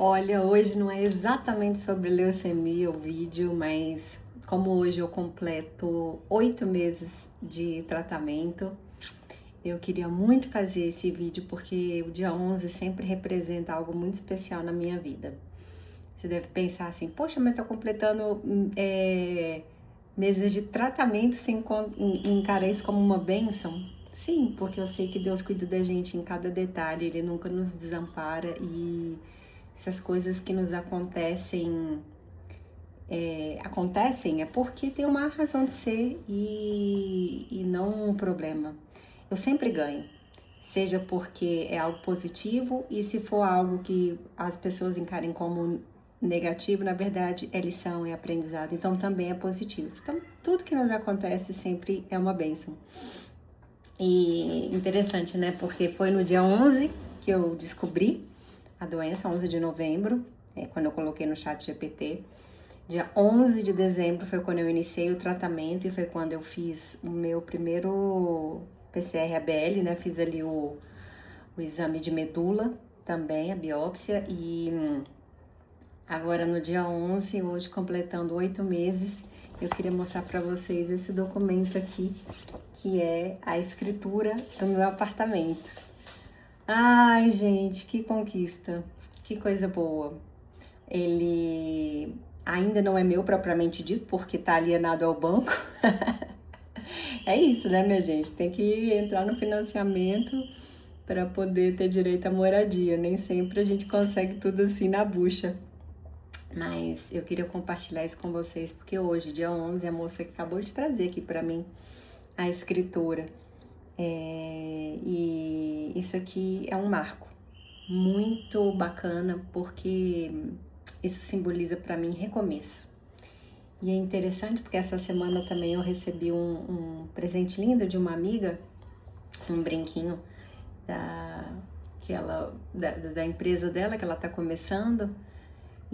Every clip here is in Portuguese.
Olha, hoje não é exatamente sobre leucemia o vídeo, mas como hoje eu completo 8 meses de tratamento, eu queria muito fazer esse vídeo porque o dia 11 sempre representa algo muito especial na minha vida. Você deve pensar assim, poxa, mas tá completando meses de tratamento sem encarar isso como uma bênção? Sim, porque eu sei que Deus cuida da gente em cada detalhe, Ele nunca nos desampara e essas coisas que nos acontecem é porque tem uma razão de ser e não um problema. Eu sempre ganho, seja porque é algo positivo e se for algo que as pessoas encarem como negativo, na verdade é lição, é aprendizado, então também é positivo. Então, tudo que nos acontece sempre é uma bênção. E interessante, né? Porque foi no dia 11 que eu descobri a doença, 11 de novembro, quando eu coloquei no chat GPT. Dia 11 de dezembro foi quando eu iniciei o tratamento e foi quando eu fiz o meu primeiro PCR-ABL, né? Fiz ali o exame de medula também, a biópsia. E agora no dia 11, hoje completando 8 meses, eu queria mostrar para vocês esse documento aqui, que é a escritura do meu apartamento. Ai, gente, que conquista, que coisa boa. Ele ainda não é meu propriamente dito, porque tá alienado ao banco. É isso, né, minha gente? Tem que entrar no financiamento para poder ter direito à moradia. Nem sempre a gente consegue tudo assim na bucha. Mas eu queria compartilhar isso com vocês, porque hoje, dia 11, a moça que acabou de trazer aqui para mim a escritura. E isso aqui é um marco muito bacana, porque isso simboliza para mim recomeço. E é interessante porque essa semana também eu recebi um presente lindo de uma amiga, um brinquinho da empresa dela, que ela está começando,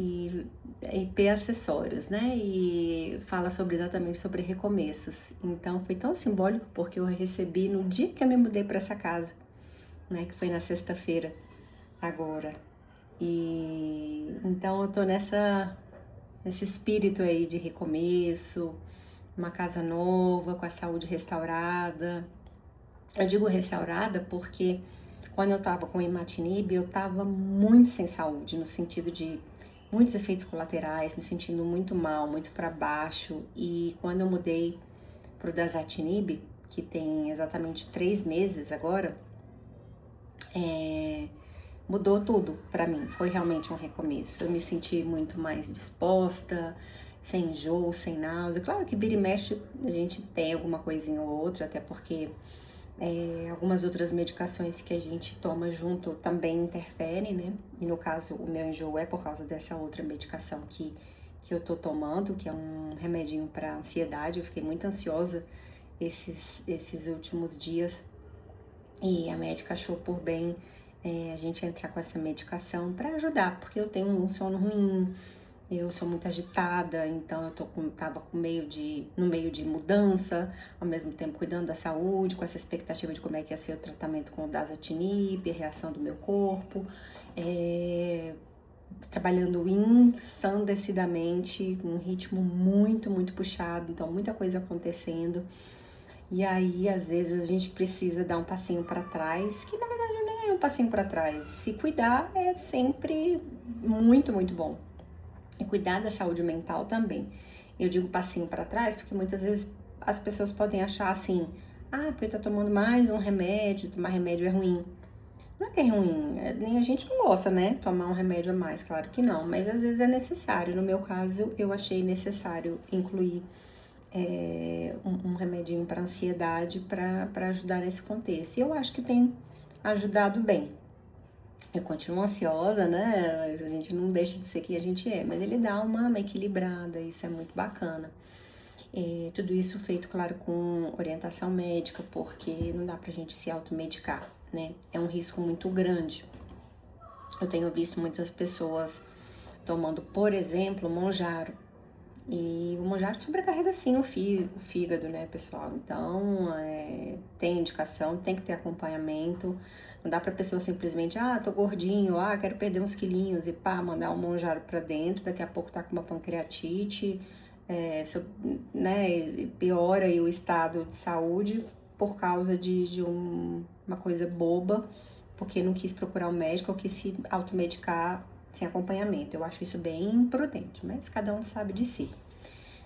e IP Acessórios, né? E fala exatamente sobre recomeços. Então foi tão simbólico porque eu recebi no dia que eu me mudei para essa casa, né? Que foi na sexta-feira agora. E então eu tô nesse espírito aí de recomeço, uma casa nova, com a saúde restaurada. Eu digo restaurada porque quando eu tava com imatinib, eu tava muito sem saúde, no sentido de muitos efeitos colaterais, me sentindo muito mal, muito para baixo. E quando eu mudei pro dasatinib, que tem exatamente 3 meses agora, mudou tudo pra mim. Foi realmente um recomeço. Eu me senti muito mais disposta, sem enjoo, sem náusea. Claro que vira e mexe a gente tem alguma coisinha ou outra, até porque algumas outras medicações que a gente toma junto também interferem, né? E no caso, o meu enjoo é por causa dessa outra medicação que eu tô tomando, que é um remedinho para ansiedade. Eu fiquei muito ansiosa esses últimos dias e a médica achou por bem a gente entrar com essa medicação para ajudar, porque eu tenho um sono ruim, eu sou muito agitada, então tava no meio de mudança, ao mesmo tempo cuidando da saúde, com essa expectativa de como é que ia ser o tratamento com o dasatinib, a reação do meu corpo, trabalhando ensandecidamente, um ritmo muito, muito puxado, então muita coisa acontecendo. E aí, às vezes, a gente precisa dar um passinho para trás, que na verdade nem é um passinho para trás. Se cuidar é sempre muito, muito bom. E cuidar da saúde mental também. Eu digo passinho para trás porque muitas vezes as pessoas podem achar assim: ah, porque tá tomando mais um remédio, tomar remédio é ruim. Não é que é ruim, nem a gente não gosta, né? Tomar um remédio a mais, claro que não, mas às vezes é necessário. No meu caso, eu achei necessário incluir um remedinho para ansiedade para ajudar nesse contexto. E eu acho que tem ajudado bem. Eu continuo ansiosa, né? Mas a gente não deixa de ser quem a gente é. Mas ele dá uma equilibrada, isso é muito bacana. Tudo isso feito, claro, com orientação médica, porque não dá pra gente se automedicar, né? É um risco muito grande. Eu tenho visto muitas pessoas tomando, por exemplo, Monjaro. E o monjário sobrecarrega sim o fígado, né, pessoal? Então, tem indicação, tem que ter acompanhamento. Não dá pra pessoa simplesmente, tô gordinho, quero perder uns quilinhos e pá, mandar um monjário pra dentro, daqui a pouco tá com uma pancreatite, né, piora aí o estado de saúde por causa de uma coisa boba, porque não quis procurar um médico ou quis se automedicar sem acompanhamento. Eu acho isso bem imprudente, mas cada um sabe de si.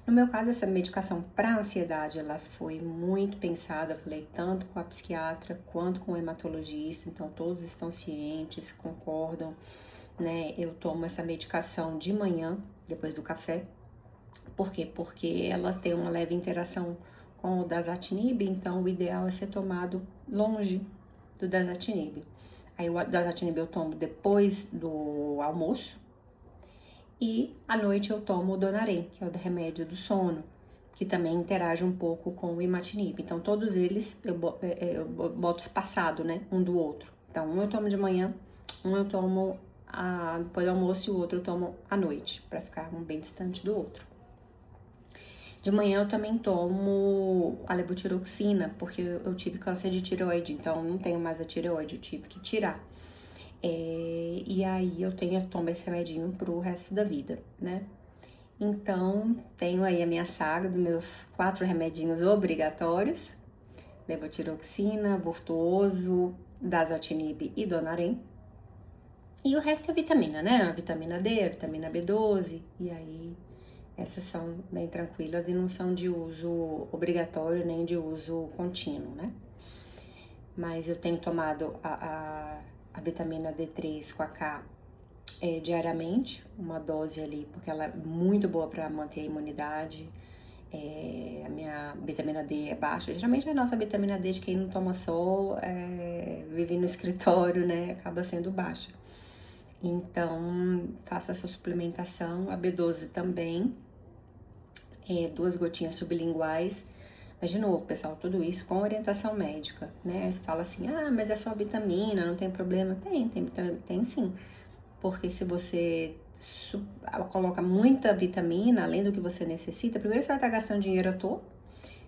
No meu caso, essa medicação para ansiedade, ela foi muito pensada, eu falei tanto com a psiquiatra quanto com o hematologista, então todos estão cientes, concordam, né? Eu tomo essa medicação de manhã, depois do café. Por quê? Porque ela tem uma leve interação com o dasatinib, então o ideal é ser tomado longe do dasatinib. Aí o dasatinib eu tomo depois do almoço e à noite eu tomo o Donarém, que é o remédio do sono, que também interage um pouco com o imatinib. Então todos eles eu boto espaçado, né, um do outro. Então um eu tomo de manhã, um eu tomo depois do almoço e o outro eu tomo à noite, para ficar um bem distante do outro. De manhã eu também tomo a levotiroxina, porque eu tive câncer de tireoide, então não tenho mais a tireoide, eu tive que tirar. E aí eu tomo esse remedinho pro resto da vida, né? Então, tenho aí a minha saga dos meus 4 remedinhos obrigatórios: levotiroxina, Virtuoso, dasatinib e Donarém. E o resto é vitamina, né? A vitamina D, a vitamina B12, e aí essas são bem tranquilas e não são de uso obrigatório nem de uso contínuo, né? Mas eu tenho tomado a vitamina D3 com a K diariamente, uma dose ali, porque ela é muito boa para manter a imunidade. A minha vitamina D é baixa. Geralmente a nossa vitamina D de quem não toma sol, vive no escritório, né, acaba sendo baixa. Então, faço essa suplementação, a B12 também, 2 gotinhas sublinguais. Mas, de novo, pessoal, tudo isso com orientação médica, né? Você fala assim, mas é só vitamina, não tem problema. Tem sim. Porque se você coloca muita vitamina, além do que você necessita, primeiro você vai estar gastando dinheiro à toa.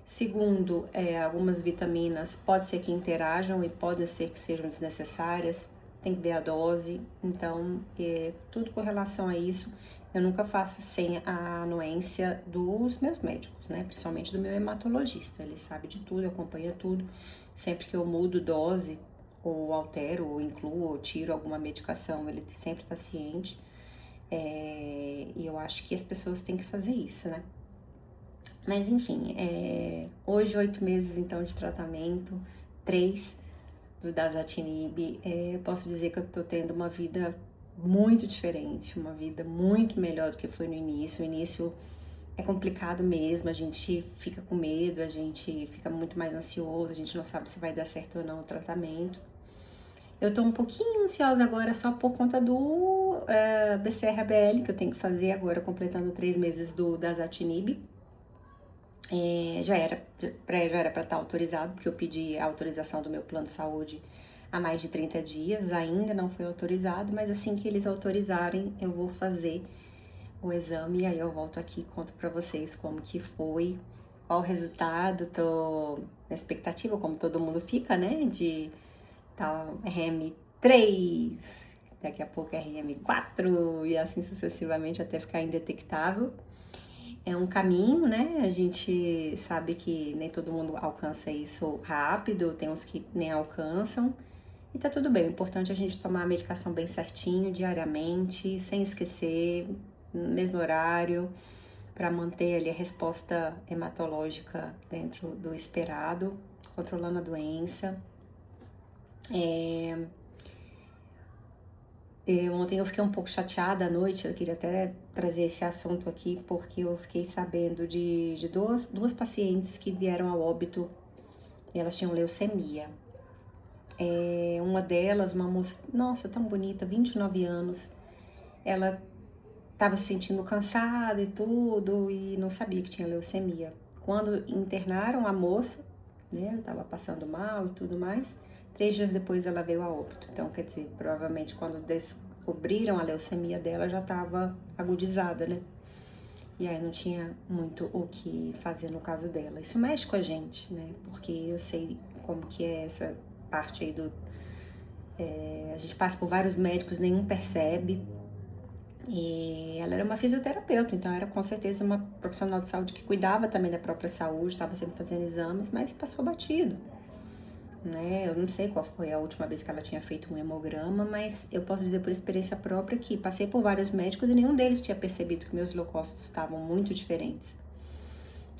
Segundo, algumas vitaminas pode ser que interajam e pode ser que sejam desnecessárias. Tem que ver a dose. Então, tudo com relação a isso, eu nunca faço sem a anuência dos meus médicos, né? Principalmente do meu hematologista. Ele sabe de tudo, acompanha tudo. Sempre que eu mudo dose, ou altero, ou incluo, ou tiro alguma medicação, ele sempre está ciente. E eu acho que as pessoas têm que fazer isso, né? Mas enfim, hoje 8 meses então de tratamento, 3 do dasatinib, eu posso dizer que eu tô tendo uma vida muito diferente, uma vida muito melhor do que foi no início. O início é complicado mesmo, a gente fica com medo, a gente fica muito mais ansioso, a gente não sabe se vai dar certo ou não o tratamento. Eu tô um pouquinho ansiosa agora só por conta do BCR-ABL que eu tenho que fazer agora, completando 3 meses do dasatinib. Já era para estar autorizado, porque eu pedi a autorização do meu plano de saúde há mais de 30 dias, ainda não foi autorizado, mas assim que eles autorizarem, eu vou fazer o exame e aí eu volto aqui e conto para vocês como que foi, qual o resultado. Tô na expectativa, como todo mundo fica, né, de tal RM3, daqui a pouco RM4 e assim sucessivamente até ficar indetectável. É um caminho, né? A gente sabe que nem todo mundo alcança isso rápido, tem uns que nem alcançam. E tá tudo bem, o importante é a gente tomar a medicação bem certinho, diariamente, sem esquecer, no mesmo horário, para manter ali a resposta hematológica dentro do esperado, controlando a doença. Ontem eu fiquei um pouco chateada à noite, eu queria até trazer esse assunto aqui, porque eu fiquei sabendo de duas pacientes que vieram a óbito e elas tinham leucemia. Uma delas, uma moça, nossa, tão bonita, 29 anos, ela estava se sentindo cansada e tudo e não sabia que tinha leucemia. Quando internaram a moça, né, estava passando mal e tudo mais, 3 dias depois ela veio a óbito. Então, quer dizer, provavelmente quando descobriram a leucemia dela já estava agudizada, né? E aí não tinha muito o que fazer no caso dela. Isso mexe com a gente, né? Porque eu sei como que é essa parte aí do... a gente passa por vários médicos, nenhum percebe. E ela era uma fisioterapeuta, então era com certeza uma profissional de saúde que cuidava também da própria saúde, estava sempre fazendo exames, mas passou batido, né? Eu não sei qual foi a última vez que ela tinha feito um hemograma, mas eu posso dizer por experiência própria que passei por vários médicos e nenhum deles tinha percebido que meus leucócitos estavam muito diferentes.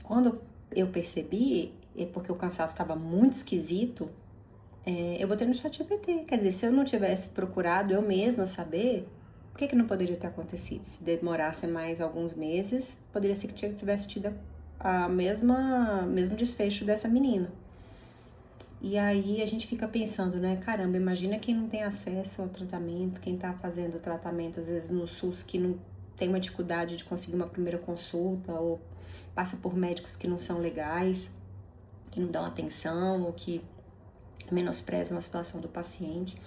Quando eu percebi, é porque o cansaço estava muito esquisito, eu botei no ChatGPT. Quer dizer, se eu não tivesse procurado eu mesma saber, por que não poderia ter acontecido? Se demorasse mais alguns meses, poderia ser que tivesse tido a mesmo desfecho dessa menina. E aí a gente fica pensando, né? Caramba, imagina quem não tem acesso ao tratamento, quem tá fazendo tratamento, às vezes no SUS, que não tem uma dificuldade de conseguir uma primeira consulta, ou passa por médicos que não são legais, que não dão atenção, ou que menosprezam a situação do paciente.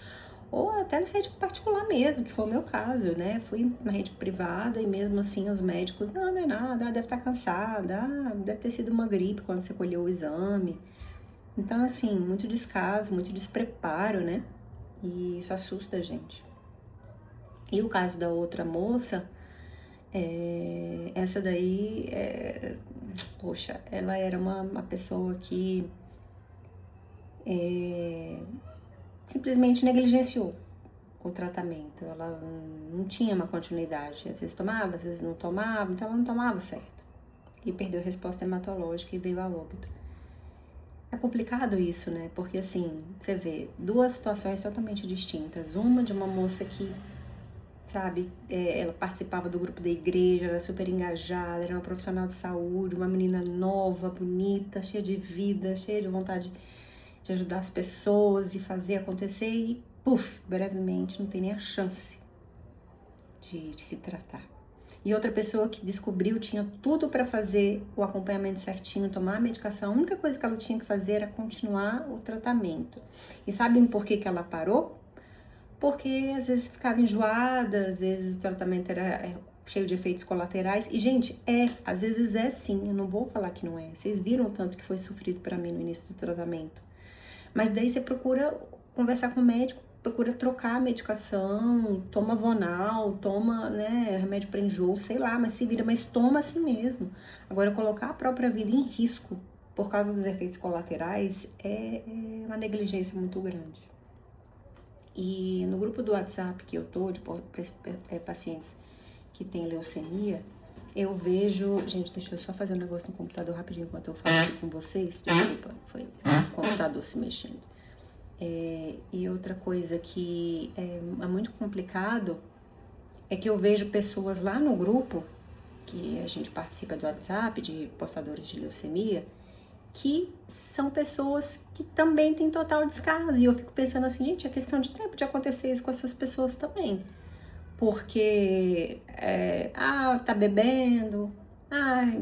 Ou até na rede particular mesmo, que foi o meu caso, né? Fui na rede privada e mesmo assim os médicos, não é nada, deve estar cansada, deve ter sido uma gripe quando você colheu o exame. Então, assim, muito descaso, muito despreparo, né? E isso assusta a gente. E o caso da outra moça, essa daí, poxa, ela era uma pessoa que simplesmente negligenciou o tratamento. Ela não tinha uma continuidade. Às vezes tomava, às vezes não tomava, então ela não tomava certo. E perdeu a resposta hematológica e veio a óbito. É complicado isso, né? Porque assim, você vê duas situações totalmente distintas. Uma de uma moça que, sabe, ela participava do grupo da igreja, era super engajada, era uma profissional de saúde, uma menina nova, bonita, cheia de vida, cheia de vontade de ajudar as pessoas e fazer acontecer e, puf, brevemente, não tem nem a chance de se tratar. E outra pessoa que descobriu, tinha tudo para fazer o acompanhamento certinho, tomar a medicação, a única coisa que ela tinha que fazer era continuar o tratamento. E sabem por que ela parou? Porque às vezes ficava enjoada, às vezes o tratamento era cheio de efeitos colaterais. E, gente, às vezes é sim, eu não vou falar que não é. Vocês viram o tanto que foi sofrido para mim no início do tratamento. Mas daí você procura conversar com o médico, procura trocar a medicação, toma Vonal, toma, né, remédio para enjoo, sei lá, mas se vira, mas toma assim mesmo. Agora, colocar a própria vida em risco por causa dos efeitos colaterais é uma negligência muito grande. E no grupo do WhatsApp que eu tô, de pacientes que têm leucemia, eu vejo... Gente, deixa eu só fazer um negócio no computador rapidinho enquanto eu falo aqui com vocês. Desculpa, foi o computador se mexendo. E outra coisa que é muito complicado é que eu vejo pessoas lá no grupo, que a gente participa do WhatsApp, de portadores de leucemia, que são pessoas que também têm total descaso. E eu fico pensando assim, gente, é questão de tempo de acontecer isso com essas pessoas também. Porque, tá bebendo,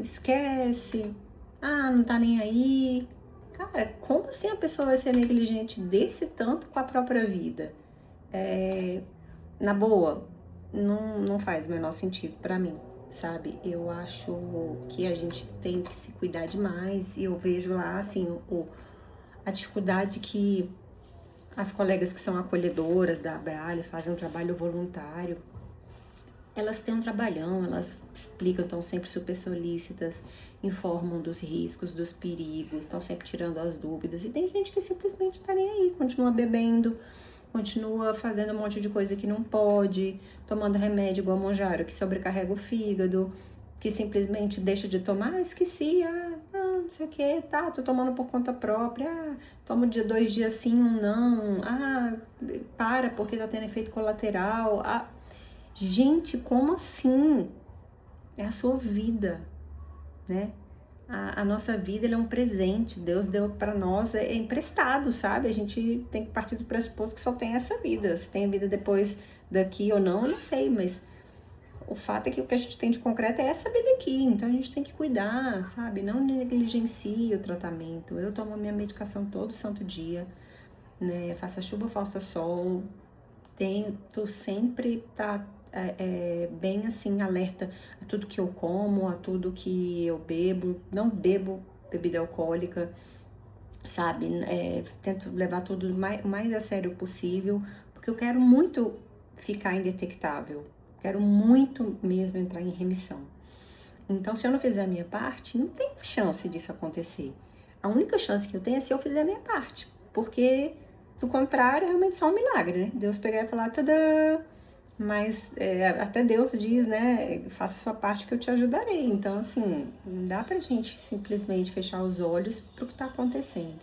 esquece, não tá nem aí. Cara, como assim a pessoa vai ser negligente desse tanto com a própria vida? Na boa, não faz o menor sentido pra mim, sabe? Eu acho que a gente tem que se cuidar demais e eu vejo lá, assim, a dificuldade que as colegas que são acolhedoras da Abralha fazem um trabalho voluntário. Elas têm um trabalhão, elas explicam, estão sempre super solícitas, informam dos riscos, dos perigos, estão sempre tirando as dúvidas. E tem gente que simplesmente tá nem aí, continua bebendo, continua fazendo um monte de coisa que não pode, tomando remédio igual a Monjaro, que sobrecarrega o fígado, que simplesmente deixa de tomar, esqueci, não sei o que, tô tomando por conta própria, tomo 2 dias sim, um não, para porque tá tendo efeito colateral, gente, como assim? É a sua vida, né? A nossa vida é um presente, Deus deu para nós, é emprestado, sabe? A gente tem que partir do pressuposto que só tem essa vida. Se tem a vida depois daqui ou não, eu não sei, mas o fato é que o que a gente tem de concreto é essa vida aqui, então a gente tem que cuidar, sabe? Não negligencie o tratamento. Eu tomo minha medicação todo santo dia, né? Faça chuva, faça sol, tento sempre estar bem assim, alerta a tudo que eu como, a tudo que eu bebo. Não bebo bebida alcoólica, sabe? Tento levar tudo o mais a sério possível, porque eu quero muito ficar indetectável. Quero muito mesmo entrar em remissão. Então, se eu não fizer a minha parte, não tem chance disso acontecer. A única chance que eu tenho é se eu fizer a minha parte, porque do contrário, é realmente só um milagre, né? Deus pegar e falar, tadã! Mas até Deus diz, né? Faça a sua parte que eu te ajudarei. Então, assim, não dá pra gente simplesmente fechar os olhos pro que tá acontecendo.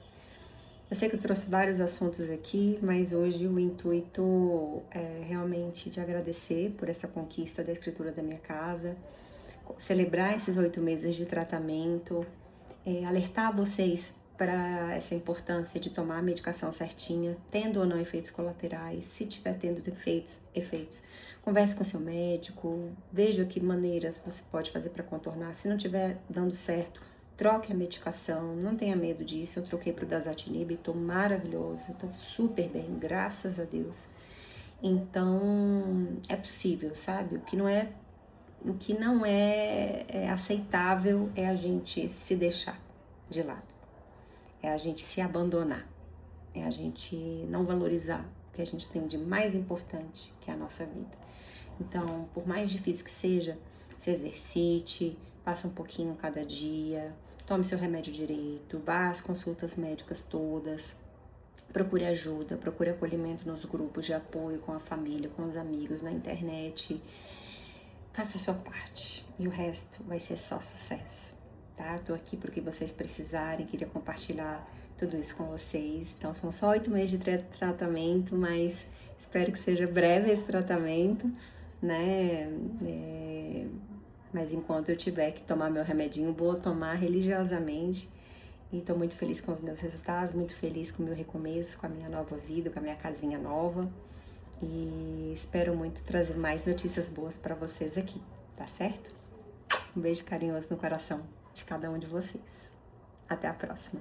Eu sei que eu trouxe vários assuntos aqui, mas hoje o intuito é realmente de agradecer por essa conquista da escritura da minha casa, celebrar esses 8 meses de tratamento, alertar vocês para essa importância de tomar a medicação certinha, tendo ou não efeitos colaterais. Se tiver tendo efeitos, converse com seu médico, veja que maneiras você pode fazer para contornar. Se não estiver dando certo, troque a medicação, não tenha medo disso. Eu troquei para o Dasatinib, estou maravilhosa, estou super bem, graças a Deus. Então, é possível, sabe? O que não é aceitável é a gente se deixar de lado, é a gente se abandonar, é a gente não valorizar o que a gente tem de mais importante, que é a nossa vida. Então, por mais difícil que seja, se exercite, passe um pouquinho cada dia, tome seu remédio direito, vá às consultas médicas todas, procure ajuda, procure acolhimento nos grupos de apoio com a família, com os amigos, na internet. Faça a sua parte e o resto vai ser só sucesso, tá? Tô aqui porque vocês precisarem, queria compartilhar tudo isso com vocês. Então, são só 8 meses de tratamento, mas espero que seja breve esse tratamento, né? Mas enquanto eu tiver que tomar meu remedinho, vou tomar religiosamente. E tô muito feliz com os meus resultados, muito feliz com o meu recomeço, com a minha nova vida, com a minha casinha nova. E espero muito trazer mais notícias boas para vocês aqui, tá certo? Um beijo carinhoso no coração de cada um de vocês. Até a próxima.